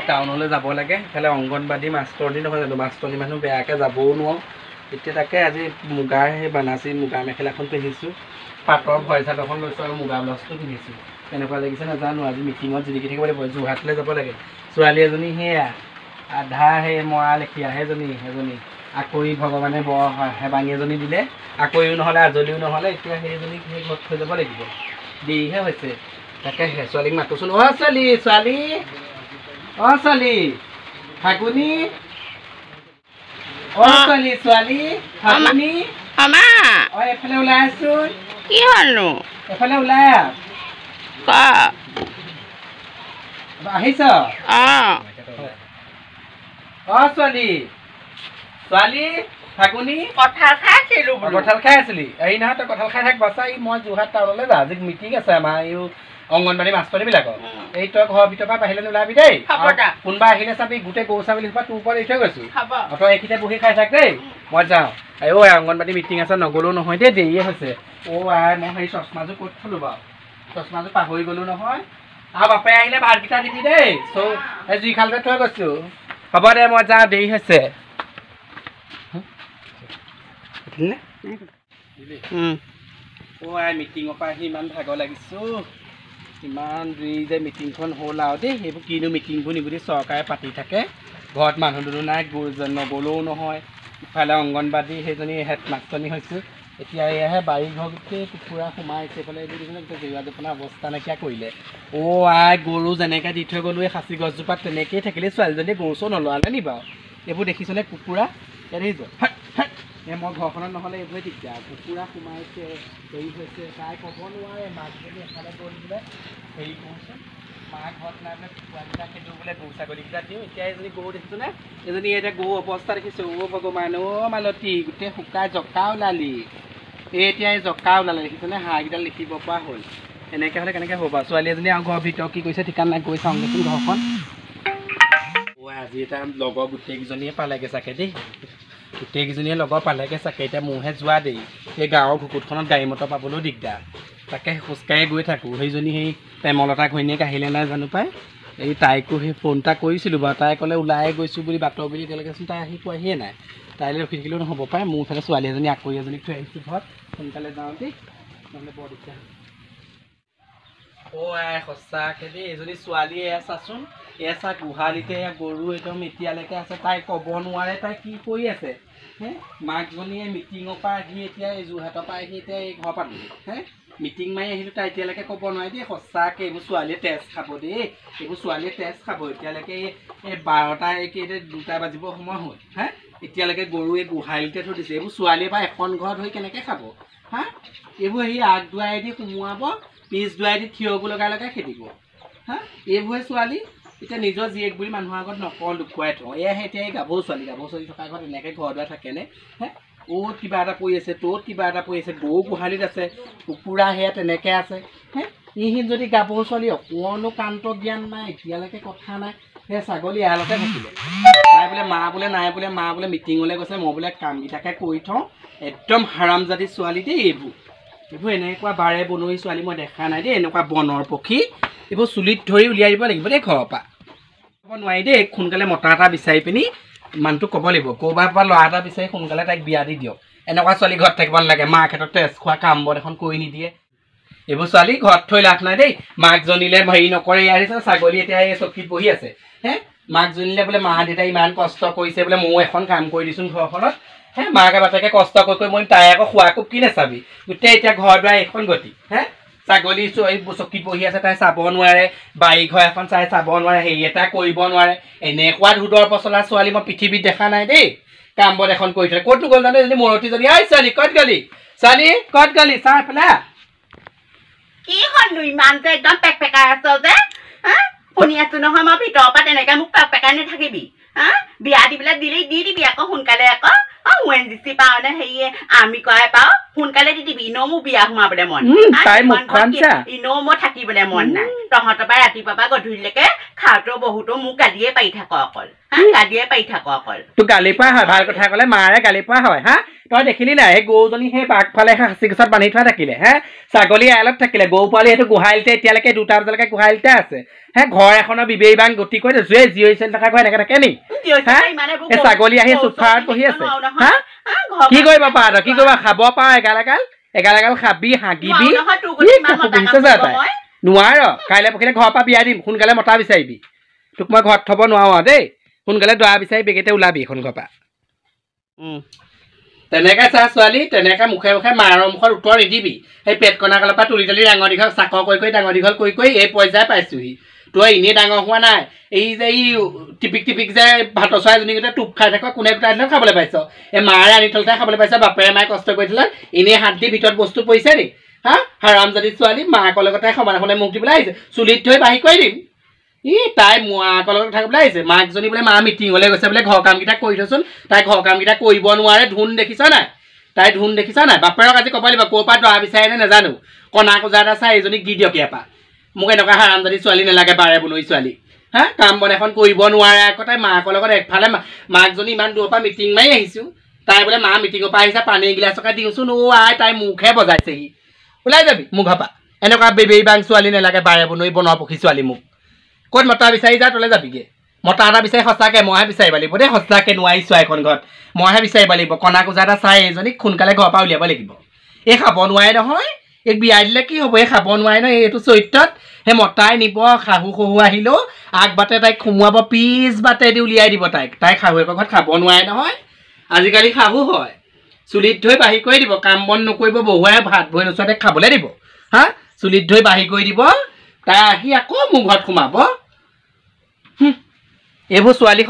টাউনলৈ যাব লাগে ইফালে অংগনবাদী মাষ্টৰনী নহয় জানো মাষ্টৰনী মানুহ বেয়াকৈ যাবও নোৱাৰোঁ এতিয়া তাকে আজি মুগাৰ সেই বানাচি মুগা মেখেলাখন পিন্ধিছোঁ পাটৰ ভয় চাট এখন লৈছোঁ আৰু মুগা ব্লাউজটো পিন্ধিছোঁ কেনেকুৱা লাগিছে নাজানো আজি মিটিঙত জিলিকি থাকিব লাগিব যোৰহাটলৈ যাব লাগে ছোৱালী এজনী সেয়া আধা সেই মৰা লেখীয়া সেইজনী আকৰি ভগৱানে বৰ হেবাঙী এজনী দিলে আকৰিও নহ'লে আজলিও নহ'লে এতিয়া সেইজনীক সেই ঘৰত থৈ যাব লাগিব দেৰিহে হৈছে তাকে ছোৱালীক মাতোচোন ছোৱালী ফাগুনি ছোৱালী ফাগুনি এফালে ওলাই আছোন কি হলনো এফালে ওলাই আহিছ ছোৱালী ফাগুনি কঁঠাল খাইছিলো কঁঠাল খাই আছিলি এই নহয় তই কঁঠাল খাই থাক বাছা মই যোৰহাট টাউনলৈ যা আজি মিটিং আছে আমাৰ এই অংগনবাদী মাষ্টৰনীবিলাকৰ এই তই ঘৰৰ ভিতৰৰ পৰা বাহিৰলৈ নোলাবি দেই কোনোবা আহিলে চাবি গোটেই গৰু ছাগলী সোপা তোৰ ওপৰত এৰি থৈ গৈছো তই এইখিনিতে বহি খাই থাক দেই মই যাওঁ অংগনবাদী মিটিং আছে নগ'লেও নহয় দেই দেৰিয়ে হৈছে মই হেৰি চশমাযোৰ ক'ত থলোঁ বাৰু চশমাযোৰ পাহৰি গ'লো নহয় আৰু বাপে আহিলে ভাতকেইটা দিবি দেই এই জুইশালতে থৈ গৈছোঁ হ'ব দে মই যাওঁ দেৰি হৈছে মিটিঙৰ পৰা আহি ইমান ভাগৰ লাগিছোঁ ইমান দেৰি যে মিটিংখন হ'ল আৰু দেই সেইবোৰ কিনো মিটিংবোৰ নিবুলি চৰকাৰে পাতি থাকে ঘৰত মানুহ দুনুহ নাই নগ'লেও নহয় ইফালে অংগনবাদী সেইজনী হেডমাষ্টৰণী হৈছোঁ এতিয়া এয়াহে বাৰী ঘৰ গোটেই কুকুৰা সোমাইছে এইফালে এইবোৰ জেওৰা জপনা অৱস্থা নাইকিয়া কৰিলে গৰু যেনেকৈ দি থৈ গ'লোঁ এই সাঁচি গছজোপাত তেনেকৈয়ে থাকিলে ছোৱালীজনীয়ে গৰু চৰু নলোৱালে নি বাৰু এইবোৰ দেখিছনে কুকুৰা দেখিছ মই ঘৰখনত নহ'লে এইবোৰে দিগদাৰ কুকুৰা সোমাইছে হেৰি হৈছে তাই ক'ব নোৱাৰে মাকজনী এফালে গ'ল বোলে হেৰি কৰোঁচোন মাক ঘৰত নাই বোলে কুকুৰাকেইটা খেলোঁ বোলে গৰু ছাগলীকেইটা দিওঁ এতিয়া এজনী গৰু দেখিছোঁনে এজনী এতিয়া গৰু অৱস্থা দেখিছোঁ ভগৱান মালতী গোটেই শুকাই জকা ওলালি এতিয়া এই জকা ওলালে দেখিছোঁনে হাঁহকেইডাল লিখিব পৰা হ'ল এনেকৈ হ'লে কেনেকৈ হ'ব বাৰু ছোৱালী এজনী আৰু ঘৰৰ ভিতৰত কি কৰিছে ঠিকান নাই গৈ চাওঁগৈচোন ঘৰখন আজি এটা লগৰ গোটেইকেইজনীয়ে পালেগৈ চাগে দেই গোটেইকেইজনীয়ে লগৰ পালেগৈ চাগে এতিয়া মোৰহে যোৱা দেই সেই গাঁৱৰ ঘুকুটখনত গাড়ী মটৰ পাবলৈও দিগদাৰ তাকে খোজকাঢ়ি গৈ থাকোঁ সেইজনী সেই প্ৰেমলতা ঘৈণীয়েক আহিলে নাই জানো পাই এই তাইকো সেই ফোন এটা কৰিছিলোঁ বাৰু তাই ক'লে ওলাই গৈছোঁ বুলি বাটৰ বুলি এতিয়ালৈকেচোন তাই আহি পোৱাহিয়ে নাই তাইলৈ ৰখি থাকিলেও নহ'ব পাই মোৰ ইফালে ছোৱালী এজনী আকৰি এজনীক থৈ আহিছোঁ ঘৰত সোনকালে যাওঁ দেই নহ'লে বৰ দিগদাৰ সঁচাকৈ দেই এজনী ছোৱালীয়ে চাচোন চা গোহালিতে গৰু একদম এতিয়ালৈকে আছে তাই ক'ব নোৱাৰে তাই কি কৰি আছে মাকজনীয়ে মিটিঙৰ পৰা আহি এতিয়া এই যোৰহাটৰ পৰা আহি এতিয়া এই ঘৰ পালোহি মিটিং মাৰি আহিলোঁ তাই এতিয়ালৈকে ক'ব নোৱাৰে দেই সঁচাকৈ এইবোৰ ছোৱালীয়ে তেজ খাব দেই এইবোৰ ছোৱালীয়ে তেজ খাব এতিয়ালৈকে এই 12টা এতিয়া 2টা বাজিব সময় হ'ল এতিয়ালৈকে গৰু এই গোহালিতে থৈ দিছে এইবোৰ ছোৱালীয়ে পৰা এখন ঘৰত হৈ কেনেকৈ খাব এইবোৰ সেই আগ দুৱাৰেদি সোমোৱাব পিছ দুৱাৰেদি থিয় লগাই লগাই খেদিব এইবোৰহে ছোৱালী এতিয়া নিজৰ জীয়েক বুলি মানুহৰ আগত নকওঁ লুকুৱাই থওঁ এয়াহে এতিয়া এই গাভৰু ছোৱালী থকা ঘৰত এনেকৈ ঘৰ দুৱাৰ থাকেনে অ'ত কিবা এটা পৰি আছে ত'ত কিবা এটা পৰি আছে গৰু গোহালিত আছে কুকুৰা সেয়া তেনেকৈ আছে ইহঁত যদি গাভৰু ছোৱালী অকণো কান্ত জ্ঞান নাই এতিয়ালৈকে কথা নাই সেই ছাগলী এৰালতে থাকিলে তাই বোলে মা বোলে নাই বোলে মা বোলে মিটিঙলৈ গৈছে মই বোলে কামকেইটাকে কৰি থওঁ একদম হাৰামজাদী ছোৱালী দেই এইবোৰ এনেকুৱা বাৰে বনৰী ছোৱালী মই দেখা নাই দেই এনেকুৱা বনৰ পক্ষী এইবোৰ চুলিত ধৰি উলিয়াই দিব লাগিব দেই ঘৰৰ পৰা ক'ব নোৱাৰি দেই সোনকালে মতা এটা বিচাৰি পিনি মানুহটোক ক'ব লাগিব ক'ৰবাৰ পৰা ল'ৰা এটা বিচাৰি সোনকালে তাইক বিয়া দি দিয়ক এনেকুৱা ছোৱালী ঘৰত থাকিব নালাগে মাক ক্ষেত্ৰত তেজ খোৱা কাম বন এখন কৰি নিদিয়ে এইবোৰ ছোৱালী ঘৰত থৈ লাভ নাই দেই মাকজনীলে হেৰি নকৰে ইয়াৰ নিচিনা ছাগলী এতিয়া এই চকীত বহি আছে মাকজনীলে বোলে মা দেউতাই ইমান কষ্ট কৰিছে বোলে ময়ো এখন কাম কৰি দিছোঁ ঘৰখনত মাকে বাপেকে কষ্ট কৰি মই তাই আকৌ খোৱা কোব কি নাচাবি গোটেই এতিয়া ঘৰ দুৱাৰ এইখন গতি ছাগলী চকীত বহি আছে তাই চাব নোৱাৰে বাৰী ঘৰ এখন চাই চাব নোৱাৰে হেৰি এটা কৰিব নোৱাৰে এনেকুৱা ধুদৰ পচলা ছোৱালী মই পৃথিৱীত দেখা নাই দেই কাম বন এখন কৰি থয় ক'তো গ'ল জানো এজনী মৰতীজনী ছোৱালী ক'ত গলি চাহ এফালে কি হ'লনো ইমান যে একদম পেকপেকাই আছ যে শুনি আছো নহয় মই ভিতৰৰ পৰা তেনেকৈ মোক পেকপেকাই নাথাকিবি বিয়া দিবলৈ দিলেই দি দিবি আকৌ সোনকালে আকৌ ONGC পাওঁ নে হেৰিয়ে আমি কৰাই পাওঁ সোনকালে দি দিবি ইনো মোৰ বিয়া সোমাবলৈ মন তাই মুখখন চা ইনো মই থাকিবলৈ মন নাই তহঁতৰ পৰা ৰাতিপুৱা পৰা গধূলিলৈকে খাওঁতেও বহুতো মোক গালিয়ে পাৰি থাক অকল গালিয়ে পাৰি থাক অকল তোৰ গালি পোৱা হয় ভাল কথা ক'লে মাৰে গালি পোৱা হয় হা তই দেখিলি নাই সেই গৰুজনী সেই বাঘফালে সাঁচি গছত বান্ধি থোৱা থাকিলে হে ছাগলী আইলত থাকিলে গৰু পোৱালি সেইটো গোহালিতে এতিয়ালৈকে 2টা বজালৈকে গোহালিতে আছে হে ঘৰ এখনৰ বিবেইবান গতি কৰি জুয়ে জিৰৈছিল থকা ঘৰ এনেকে থাকে নি এই ছাগলী আহি চোফাত বহি আছে হা কি কৰিব পাৰ কি কৰিব খাব পাৰ এগাল এগাল খাবি হাগিবি নোৱাৰ কাইলৈ পৰহিলে ঘৰৰ পৰা বিয়া দিম সোনকালে মতা বিচাৰিবি তোক মই ঘৰত থ'ব নোৱাৰো দেই সোনকালে দৰা বিচাৰি বেগেতে ওলাবি এখন ঘৰৰ পৰা তেনেকে চা ছোৱালী তেনেকে মুখে মুখে মাৰৰ মুখত উত্তৰ নিদিবি সেই পেট কণাকালৰ পৰা তুলি তুলি ডাঙৰ দীঘল চাকৰ কৰি ডাঙৰ দীঘল কৰি এই পৰ্যায় পাইছোহি তই এনেই ডাঙৰ হোৱা নাই এই যে এই টিপিক যে ভাতৰ চৰাইজনী গোটেই টোপ খাই থাক কোনে গোটাই দিলে খাবলৈ পাইছ এই মাৰে আনি থলতে খাবলৈ পাইছ বাপেৰে মায়ে কষ্ট কৰি দিলে এনেই হাত দি ভিতৰত বস্তু পৰিছে নি হা হাৰামজাদী ছোৱালী মাকৰ লগতে সমানে মুখ দিবলৈ আহিছে চুলিত থৈ বাঢ়ি কৰি দিম তাই মাকৰ লগত থাকিবলৈ আহিছে মাকজনী বোলে মা মিটিঙলৈ গৈছে বোলে ঘৰ কামকেইটা কৰি থৈচোন তাই ঘৰ কামকেইটা কৰিব নোৱাৰে ধুন দেখিছ নাই তাই ধুন দেখিছ নাই বাপেৰক আজি ক'ব লাগিব ক'ৰ পৰা দৰা বিচাৰে নাজানো কণা কোজা এটা চাই এজনীক দি দিয়ক ইয়াৰ পৰা মোক এনেকুৱা হাৰামজাদী ছোৱালী নালাগে বাৰে বনৈ ছোৱালী হা কাম বন এখন কৰিব নোৱাৰে আকৌ তাই মাকৰ লগত একফালে মাকজনী ইমান দূৰৰ পৰা মিটিং মাৰি আহিছোঁ তাই বোলে মা মিটিঙৰ পৰা আহিছে পানী এগিলাচকে দিওঁচোন আই তাই মুখহে বজাইছেহি ওলাই যাবি মোৰ ঘৰৰ পৰা এনেকুৱা বেবেইবাং ছোৱালী নালাগে বাৰে বনৈ বনৰ পক্ষী ছোৱালী মোক ক'ত মতা বিচাৰি যা তলে যাবিগে মতা এটা বিচাৰি সঁচাকৈ মইহে বিচাৰিব লাগিব দেই সঁচাকৈ নোৱাৰিছোঁ এখন ঘৰত মইহে বিচাৰিব লাগিব কণা কোজা এটা চাই এজনীক সোনকালে ঘৰৰ পৰা উলিয়াব লাগিব এই খাব নোৱাৰে নহয় এই বিয়া দিলে কি হ'ব এই খাব নোৱাৰে নহয় এইটো চৰিত্ৰত সেই মতাই নিব শাহু শহু আহিলেও আগবাটে তাইক সোমোৱাব পিছ বাটেদি উলিয়াই দিব তাই শাহুৱেকৰ ঘৰত খাব নোৱাৰে নহয় আজিকালি শাহু হয় চুলিত ধুই বাঢ়ি কৰি দিব কাম বন নকৰিব বহুৱাই ভাত বহি নোচোৱাতে খাবলৈ দিব হা চুলিত ধুই বাঢ়ি কৰি দিব তাই আহি আকৌ মোৰ ঘৰত সোমাব এইবোৰ ছোৱালী